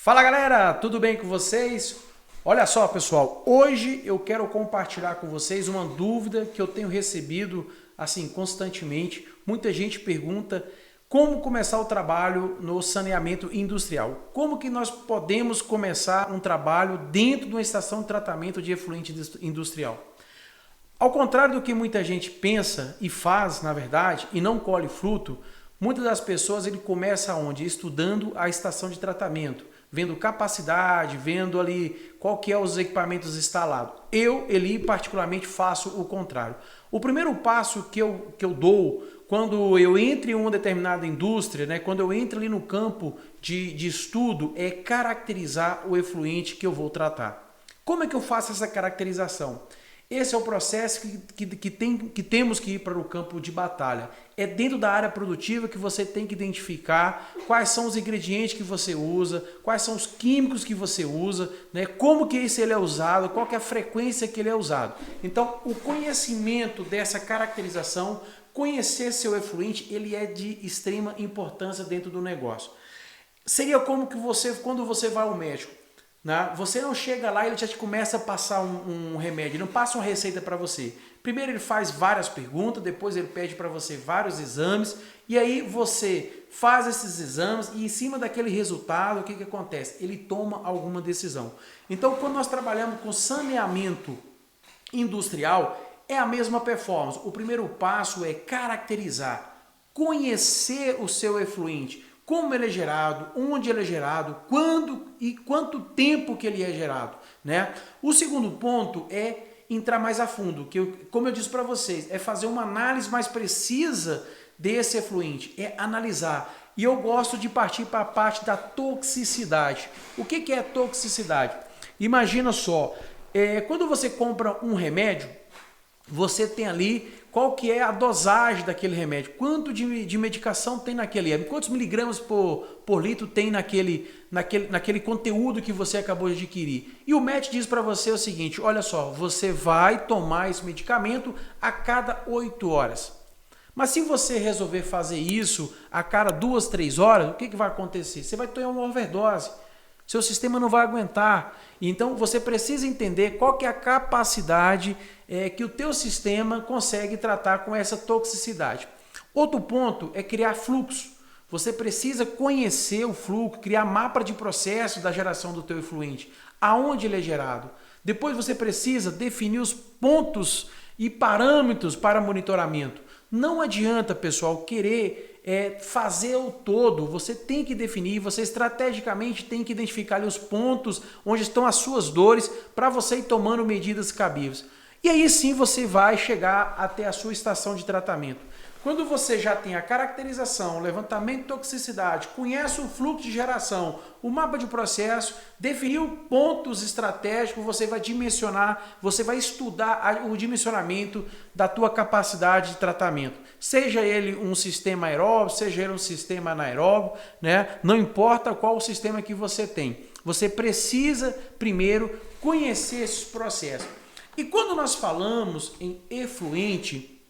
Fala galera, tudo bem com vocês? Olha só pessoal, hoje eu quero compartilhar com vocês uma dúvida que eu tenho recebido assim constantemente. Muita gente pergunta como começar o trabalho no saneamento industrial. Como que nós podemos começar um trabalho dentro de uma estação de tratamento de efluente industrial? Ao contrário do que muita gente pensa e faz, na verdade, e não colhe fruto, muitas das pessoas ele começa onde? Estudando a estação de tratamento, vendo capacidade, vendo ali qual que é os equipamentos instalados. Eu, Eli, particularmente faço o contrário. O primeiro passo que eu dou quando eu entro em uma determinada indústria, né, quando eu entro ali no campo de estudo, é caracterizar o efluente que eu vou tratar. Como é que eu faço essa caracterização? Esse é o processo que temos que ir para o campo de batalha. É dentro da área produtiva que você tem que identificar quais são os ingredientes que você usa, quais são os químicos que você usa, né? Como que ele é usado, qual que é a frequência que ele é usado. Então, o conhecimento dessa caracterização, conhecer seu efluente, ele é de extrema importância dentro do negócio. Seria como que você, quando você vai ao médico, né? Você não chega lá e ele já te começa a passar um remédio, ele não passa uma receita para você. Primeiro ele faz várias perguntas, depois ele pede para você vários exames, e aí você faz esses exames e em cima daquele resultado, o que acontece? Ele toma alguma decisão. Então, quando nós trabalhamos com saneamento industrial, é a mesma performance. O primeiro passo é caracterizar, conhecer o seu efluente, como ele é gerado, onde ele é gerado, quando e quanto tempo que ele é gerado, né? O segundo ponto é entrar mais a fundo, como eu disse para vocês, é fazer uma análise mais precisa desse efluente, é analisar. E eu gosto de partir para a parte da toxicidade. O que é toxicidade? Imagina só, quando você compra um remédio, você tem ali qual que é a dosagem daquele remédio, quanto de medicação tem naquele, quantos miligramas por litro tem naquele conteúdo que você acabou de adquirir. E o médico diz para você o seguinte, olha só, você vai tomar esse medicamento a cada 8 horas. Mas se você resolver fazer isso a cada 2, 3 horas, o que vai acontecer? Você vai ter uma overdose. Seu sistema não vai aguentar. Então você precisa entender qual que é a capacidade que o teu sistema consegue tratar com essa toxicidade. Outro ponto é criar fluxo. Você precisa conhecer o fluxo, criar mapa de processo da geração do teu efluente, aonde ele é gerado. Depois você precisa definir os pontos e parâmetros para monitoramento. Não adianta, pessoal, querer fazer o todo. Você tem que definir, você estrategicamente tem que identificar ali os pontos onde estão as suas dores para você ir tomando medidas cabíveis. E aí sim você vai chegar até a sua estação de tratamento. Quando você já tem a caracterização, o levantamento de toxicidade, conhece o fluxo de geração, o mapa de processo, definiu pontos estratégicos, você vai dimensionar, você vai estudar o dimensionamento da tua capacidade de tratamento. Seja ele um sistema aeróbio, seja ele um sistema anaeróbio, né? Não importa qual o sistema que você tem. Você precisa primeiro conhecer esses processos. E quando nós falamos em efluente,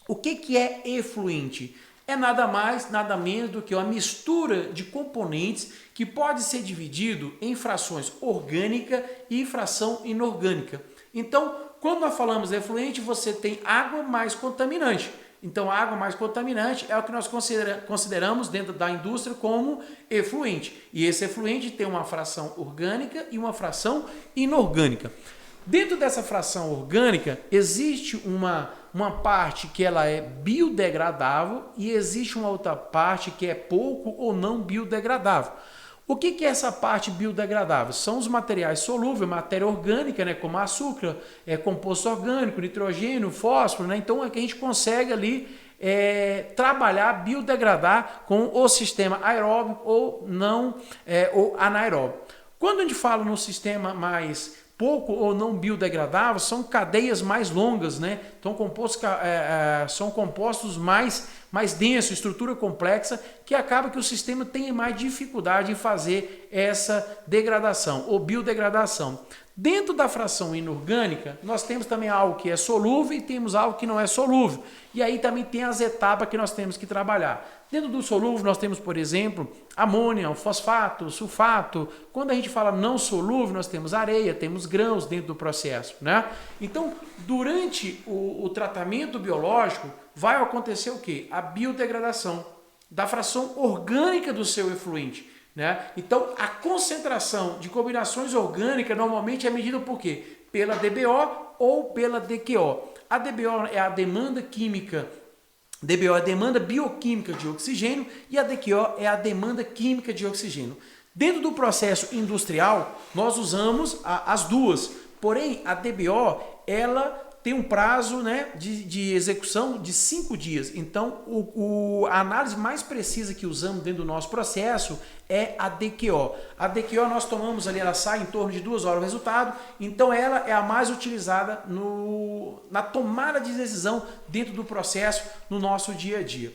o que é efluente? É nada mais, nada menos do que uma mistura de componentes que pode ser dividido em frações orgânica e fração inorgânica. Então, quando nós falamos de efluente, você tem água mais contaminante. Então, a água mais contaminante é o que nós consideramos dentro da indústria como efluente. E esse efluente tem uma fração orgânica e uma fração inorgânica. Dentro dessa fração orgânica, existe uma parte que ela é biodegradável e existe uma outra parte que é pouco ou não biodegradável. O que é essa parte biodegradável? São os materiais solúveis, matéria orgânica, né, como açúcar, composto orgânico, nitrogênio, fósforo, né? Então é que a gente consegue ali trabalhar, biodegradar com o sistema aeróbio ou não ou anaeróbio. Quando a gente fala no sistema mais pouco ou não biodegradável, são cadeias mais longas, né? Então, são compostos mais densos, estrutura complexa, que acaba que o sistema tem mais dificuldade em fazer essa degradação ou biodegradação. Dentro da fração inorgânica, nós temos também algo que é solúvel e temos algo que não é solúvel. E aí também tem as etapas que nós temos que trabalhar. Dentro do solúvel, nós temos, por exemplo, amônia, o fosfato, o sulfato. Quando a gente fala não solúvel, nós temos areia, temos grãos dentro do processo, né? Então, durante o tratamento biológico, vai acontecer o quê? A biodegradação da fração orgânica do seu efluente. Né? Então, a concentração de combinações orgânicas normalmente é medida por quê? Pela DBO ou pela DQO. A DBO é a demanda química, DBO é a demanda bioquímica de oxigênio e a DQO é a demanda química de oxigênio. Dentro do processo industrial, nós usamos as duas, porém a DBO ela tem um prazo, né, de execução de 5 dias. Então, a análise mais precisa que usamos dentro do nosso processo é a DQO. A DQO nós tomamos ali, ela sai em torno de 2 horas o resultado, então ela é a mais utilizada na tomada de decisão dentro do processo no nosso dia a dia.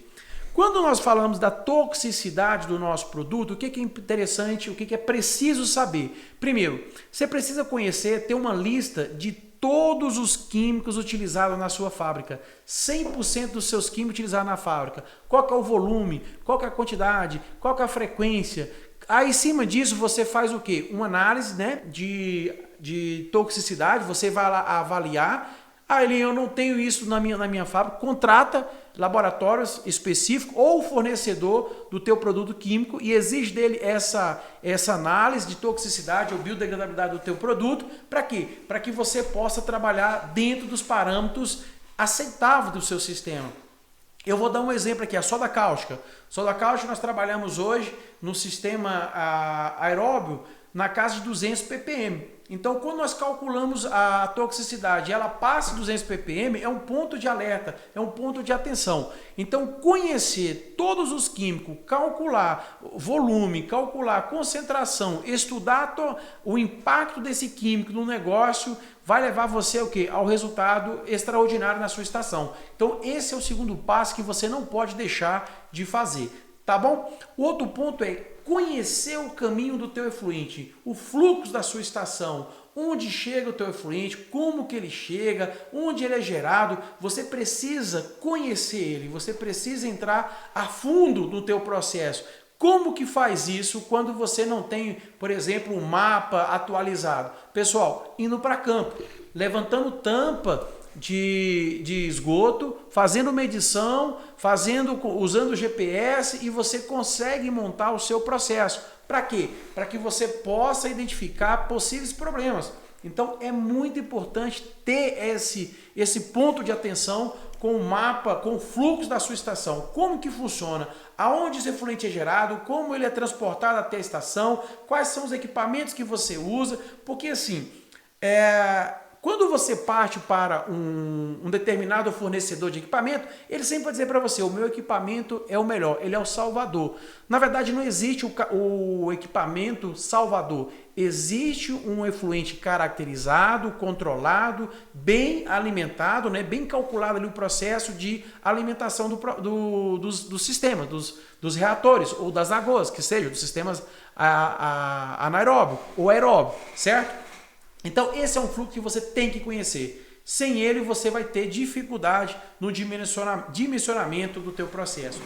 Quando nós falamos da toxicidade do nosso produto, o que é interessante, o que é preciso saber? Primeiro, você precisa conhecer, ter uma lista de todos os químicos utilizados na sua fábrica, 100% dos seus químicos utilizados na fábrica, qual que é o volume, qual que é a quantidade, qual que é a frequência. Aí, em cima disso, você faz o quê? Uma análise, né, de toxicidade, você vai lá avaliar. Ah, Eli, eu não tenho isso na minha fábrica, contrata laboratórios específicos ou fornecedor do teu produto químico e exige dele essa análise de toxicidade ou biodegradabilidade do teu produto. Para quê? Para que você possa trabalhar dentro dos parâmetros aceitáveis do seu sistema. Eu vou dar um exemplo aqui, a soda cáustica. Soda cáustica nós trabalhamos hoje no sistema aeróbio na casa de 200 ppm. Então, quando nós calculamos a toxicidade, ela passa de 200 ppm, é um ponto de alerta, é um ponto de atenção. Então, conhecer todos os químicos, calcular volume, calcular concentração, estudar o impacto desse químico no negócio, vai levar você ao quê? Ao resultado extraordinário na sua estação. Então, esse é o segundo passo que você não pode deixar de fazer. Tá bom? O outro ponto é conhecer o caminho do teu efluente, o fluxo da sua estação, onde chega o teu efluente, como que ele chega, onde ele é gerado. Você precisa conhecer ele, você precisa entrar a fundo no teu processo. Como que faz isso quando você não tem, por exemplo, um mapa atualizado? Pessoal, indo para campo, levantando tampa de esgoto, fazendo medição, usando o GPS e você consegue montar o seu processo. Para quê? Para que você possa identificar possíveis problemas. Então é muito importante ter esse ponto de atenção com o mapa, com o fluxo da sua estação. Como que funciona? Aonde esse efluente é gerado? Como ele é transportado até a estação? Quais são os equipamentos que você usa? Porque assim, quando você parte para um determinado fornecedor de equipamento, ele sempre vai dizer para você, o meu equipamento é o melhor, ele é o salvador. Na verdade, não existe o equipamento salvador. Existe um efluente caracterizado, controlado, bem alimentado, né, bem calculado ali o processo de alimentação dos sistemas, dos reatores ou das águas, que seja, dos sistemas anaeróbio ou aeróbio, certo? Então, esse é um fluxo que você tem que conhecer. Sem ele, você vai ter dificuldade no dimensionamento do teu processo.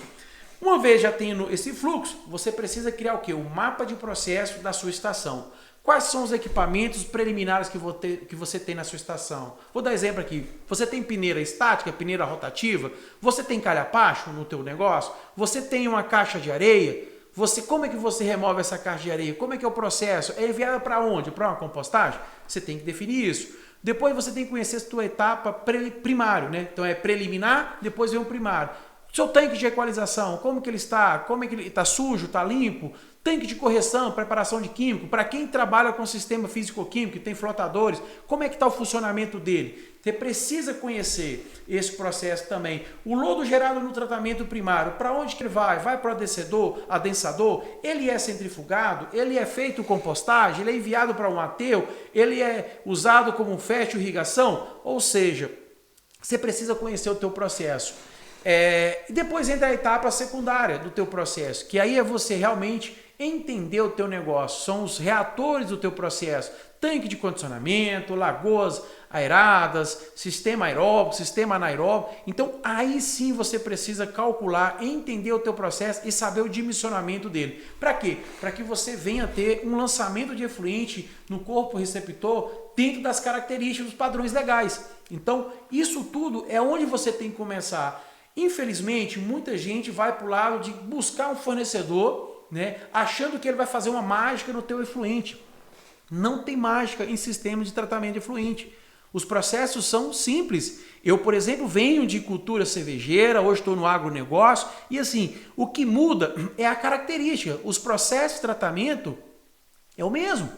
Uma vez já tendo esse fluxo, você precisa criar o quê? O mapa de processo da sua estação. Quais são os equipamentos preliminares que você tem na sua estação? Vou dar exemplo aqui. Você tem peneira estática, peneira rotativa? Você tem calha-pacho no teu negócio? Você tem uma caixa de areia? Como é que você remove essa caixa de areia? Como é que é o processo? É enviada para onde? Para uma compostagem? Você tem que definir isso. Depois você tem que conhecer a sua etapa primário, né? Então é preliminar, depois vem o primário. Seu tanque de equalização, como que ele está? Como é que ele está sujo, está limpo? Tanque de correção, preparação de químico. Para quem trabalha com sistema físico-químico, que tem flotadores, como é que está o funcionamento dele? Você precisa conhecer esse processo também. O lodo gerado no tratamento primário, para onde que ele vai? Vai para o adensador? Ele é centrifugado? Ele é feito compostagem? Ele é enviado para um aterro? Ele é usado como fértil irrigação? Ou seja, você precisa conhecer o teu processo. E depois entra a etapa secundária do teu processo, que aí é você realmente entender o teu negócio, são os reatores do teu processo, tanque de condicionamento, lagoas aeradas, sistema aeróbico, sistema anaeróbico. Então aí sim você precisa calcular, entender o teu processo e saber o dimensionamento dele. Para quê? Para que você venha ter um lançamento de efluente no corpo receptor dentro das características dos padrões legais. Então isso tudo é onde você tem que começar. Infelizmente, muita gente vai para o lado de buscar um fornecedor, né, achando que ele vai fazer uma mágica no teu efluente. Não tem mágica em sistema de tratamento de efluente. Os processos são simples. Eu, por exemplo, venho de cultura cervejeira, hoje estou no agronegócio, e assim, o que muda é a característica. Os processos de tratamento é o mesmo.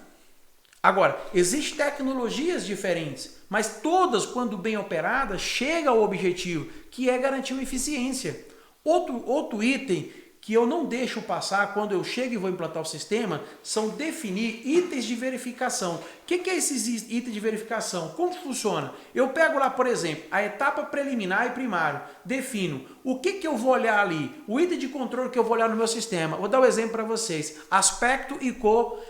Agora, existem tecnologias diferentes, mas todas, quando bem operadas, chegam ao objetivo, que é garantir uma eficiência. Outro item que eu não deixo passar quando eu chego e vou implantar o sistema são definir itens de verificação. O que é esses itens de verificação? Como funciona? Eu pego lá, por exemplo, a etapa preliminar e primário, defino o que eu vou olhar ali, o item de controle que eu vou olhar no meu sistema. Vou dar um exemplo para vocês. Aspecto e cor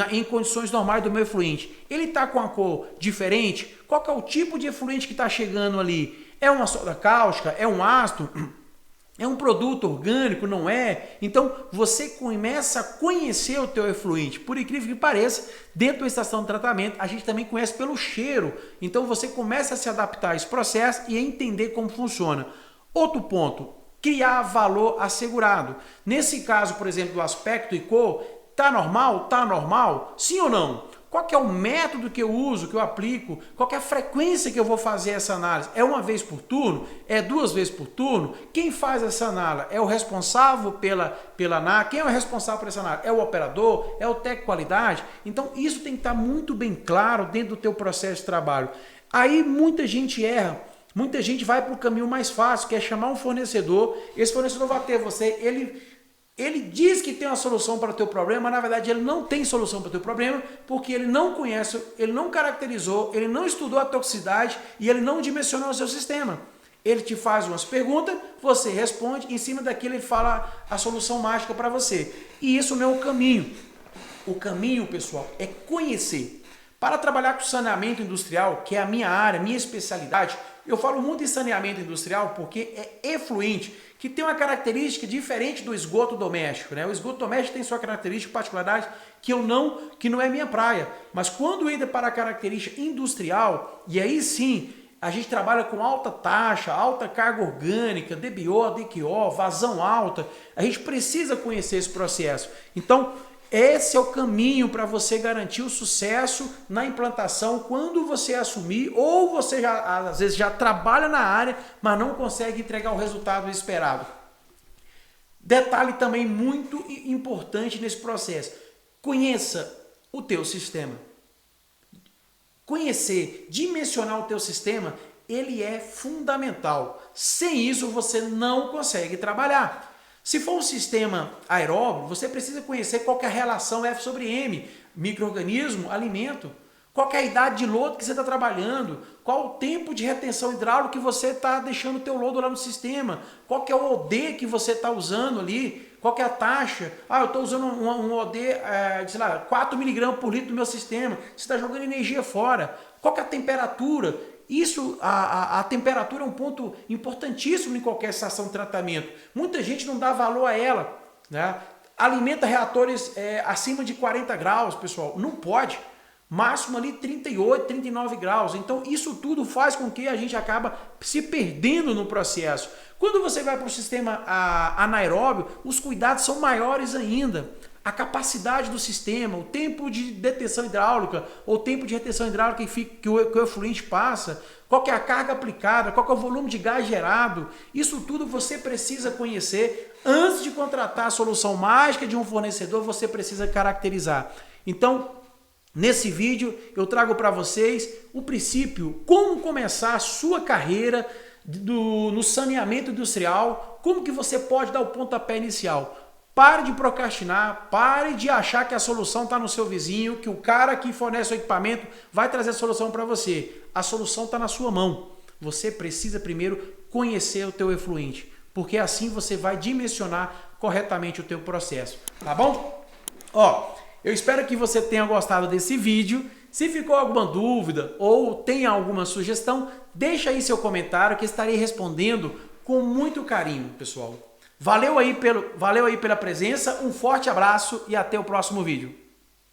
em condições normais do meu efluente. Ele está com a cor diferente? Qual que é o tipo de efluente que está chegando ali? É uma soda cáustica? É um ácido? É um produto orgânico, não é? Então você começa a conhecer o teu efluente. Por incrível que pareça, dentro da estação de tratamento, a gente também conhece pelo cheiro. Então você começa a se adaptar a esse processo e a entender como funciona. Outro ponto, criar valor assegurado. Nesse caso, por exemplo, do aspecto e cor, tá normal? Tá normal? Sim ou não? Qual que é o método que eu uso, que eu aplico? Qual que é a frequência que eu vou fazer essa análise? É uma vez por turno? É 2 vezes por turno? Quem faz essa análise? É o responsável pela análise? Quem é o responsável por essa análise? É o operador? É o técnico qualidade? Então isso tem que estar muito bem claro dentro do teu processo de trabalho. Aí muita gente erra. Muita gente vai para o caminho mais fácil, que é chamar um fornecedor. Esse fornecedor vai ter você, ele diz que tem uma solução para o teu problema, mas na verdade ele não tem solução para o teu problema, porque ele não conhece, ele não caracterizou, ele não estudou a toxicidade e ele não dimensionou o seu sistema. Ele te faz umas perguntas, você responde, em cima daquilo ele fala a solução mágica para você. E isso não é o caminho. O caminho, pessoal, é conhecer. Para trabalhar com saneamento industrial, que é a minha área, minha especialidade, eu falo muito em saneamento industrial porque é efluente, que tem uma característica diferente do esgoto doméstico, né? O esgoto doméstico tem sua característica, particularidade, que não é minha praia. Mas quando entra para a característica industrial, e aí sim, a gente trabalha com alta taxa, alta carga orgânica, DBO, DQO, vazão alta, a gente precisa conhecer esse processo. Então, esse é o caminho para você garantir o sucesso na implantação quando você assumir, ou você às vezes já trabalha na área, mas não consegue entregar o resultado esperado. Detalhe também muito importante nesse processo: conheça o teu sistema. Conhecer, dimensionar o teu sistema, ele é fundamental. Sem isso você não consegue trabalhar. Se for um sistema aeróbio, você precisa conhecer qual que é a relação F sobre M, micro-organismo, alimento. Qual que é a idade de lodo que você está trabalhando, qual o tempo de retenção hidráulica que você está deixando o teu lodo lá no sistema, qual que é o OD que você está usando ali, qual que é a taxa. Eu estou usando um OD, sei lá, 4 mg por litro do meu sistema, você está jogando energia fora. Qual que é a temperatura? Isso, a temperatura é um ponto importantíssimo em qualquer estação de tratamento. Muita gente não dá valor a ela, né? Alimenta reatores acima de 40 graus, pessoal. Não pode. Máximo ali 38, 39 graus. Então isso tudo faz com que a gente acaba se perdendo no processo. Quando você vai para o sistema anaeróbio, os cuidados são maiores ainda. A capacidade do sistema, o tempo de detenção hidráulica, ou o tempo de retenção hidráulica que o efluente passa, qual que é a carga aplicada, qual que é o volume de gás gerado, isso tudo você precisa conhecer. Antes de contratar a solução mágica de um fornecedor, você precisa caracterizar. Então, nesse vídeo eu trago para vocês o princípio, como começar a sua carreira no saneamento industrial, como que você pode dar o pontapé inicial. Pare de procrastinar, pare de achar que a solução está no seu vizinho, que o cara que fornece o equipamento vai trazer a solução para você. A solução está na sua mão. Você precisa primeiro conhecer o teu efluente, porque assim você vai dimensionar corretamente o teu processo, tá bom? Ó, eu espero que você tenha gostado desse vídeo. Se ficou alguma dúvida ou tem alguma sugestão, deixa aí seu comentário que estarei respondendo com muito carinho, pessoal. Valeu aí pela presença, um forte abraço e até o próximo vídeo.